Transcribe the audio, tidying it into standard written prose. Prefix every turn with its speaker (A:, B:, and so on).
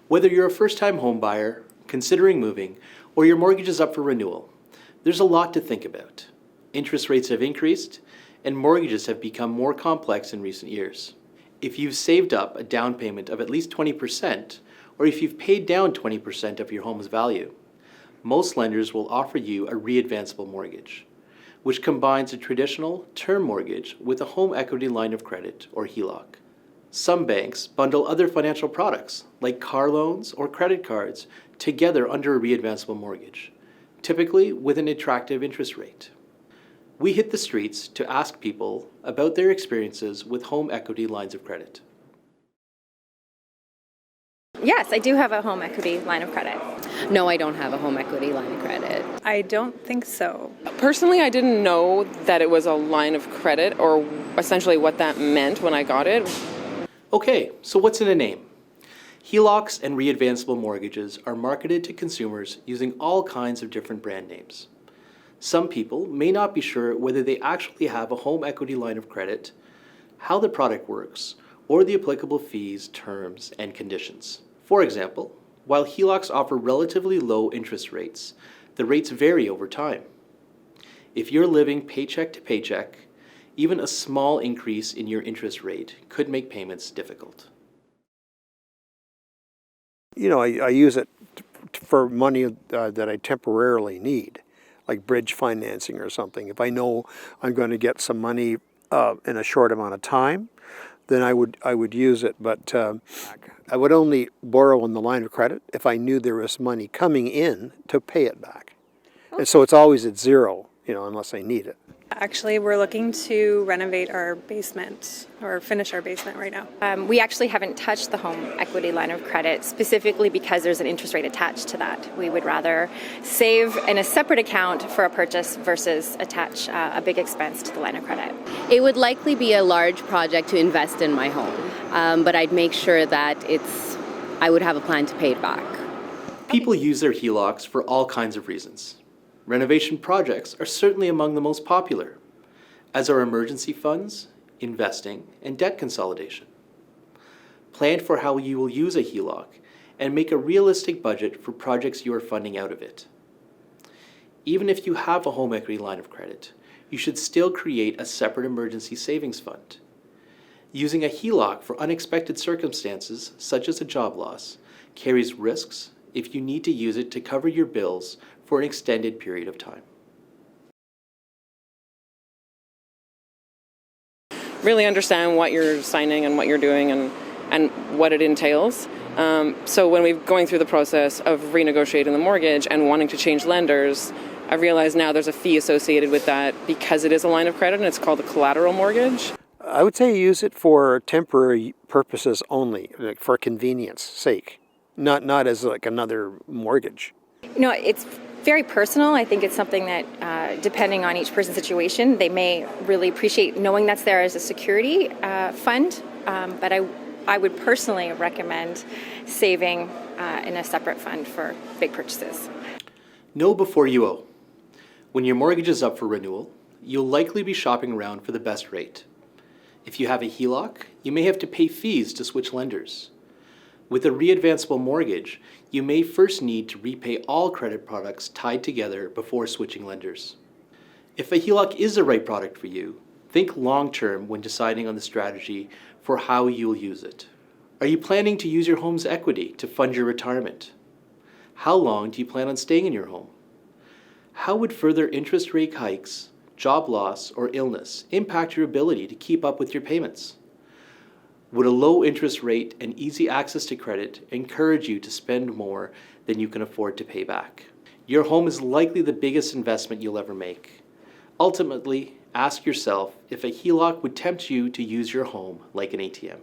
A: Whether you're a first-time home buyer, considering moving, or your mortgage is up for renewal, there's a lot to think about. Interest rates have increased, and mortgages have become more complex in recent years. If you've saved up a down payment of at least 20%, or if you've paid down 20% of your home's value, most lenders will offer you a readvanceable mortgage, which combines a traditional term mortgage with a home equity line of credit, or HELOC. Some banks bundle other financial products, like car loans or credit cards, together under a readvanceable mortgage, typically with an attractive interest rate. We hit the streets to ask people about their experiences with home equity lines of credit.
B: Yes, I do have a home equity line of credit.
C: No, I don't have a home equity line of credit.
D: I don't think so.
E: Personally, I didn't know that it was a line of credit or essentially what that meant when I got it.
A: Okay, so what's in a name? HELOCs and readvanceable mortgages are marketed to consumers using all kinds of different brand names. Some people may not be sure whether they actually have a home equity line of credit, how the product works, or the applicable fees, terms, and conditions. For example, while HELOCs offer relatively low interest rates, the rates vary over time. If you're living paycheck to paycheck, even a small increase in your interest rate could make payments difficult.
F: You know, I use it for money that I temporarily need, like bridge financing or something. If I know I'm going to get some money in a short amount of time, then I would use it. But I would only borrow on the line of credit if I knew there was money coming in to pay it back. And so it's always at zero, you know, unless I need it.
D: Actually, we're looking to renovate our basement or finish our basement right now.
B: We actually haven't touched the home equity line of credit specifically because there's an interest rate attached to that. We would rather save in a separate account for a purchase versus attach a big expense to the line of credit.
C: It would likely be a large project to invest in my home, but I'd make sure that I would have a plan to pay it back.
A: People use their HELOCs for all kinds of reasons. Renovation projects are certainly among the most popular, as are emergency funds, investing, and debt consolidation. Plan for how you will use a HELOC and make a realistic budget for projects you are funding out of it. Even if you have a home equity line of credit, you should still create a separate emergency savings fund. Using a HELOC for unexpected circumstances, such as a job loss, carries risks if you need to use it to cover your bills for an extended period of time.
E: Really understand what you're signing and what you're doing and what it entails. So when we're going through the process of renegotiating the mortgage and wanting to change lenders, I realize now there's a fee associated with that because it is a line of credit and it's called a collateral mortgage.
F: I would say use it for temporary purposes only, like for convenience sake, not as like another mortgage.
B: You know, it's very personal. I think it's something that, depending on each person's situation, they may really appreciate knowing that's there as a security fund. But I would personally recommend saving in a separate fund for big purchases.
A: Know before you owe. When your mortgage is up for renewal, you'll likely be shopping around for the best rate. If you have a HELOC, you may have to pay fees to switch lenders. With a readvanceable mortgage, you may first need to repay all credit products tied together before switching lenders. If a HELOC is the right product for you, think long-term when deciding on the strategy for how you'll use it. Are you planning to use your home's equity to fund your retirement? How long do you plan on staying in your home? How would further interest rate hikes, job loss, or illness impact your ability to keep up with your payments? Would a low interest rate and easy access to credit encourage you to spend more than you can afford to pay back? Your home is likely the biggest investment you'll ever make. Ultimately, ask yourself if a HELOC would tempt you to use your home like an ATM.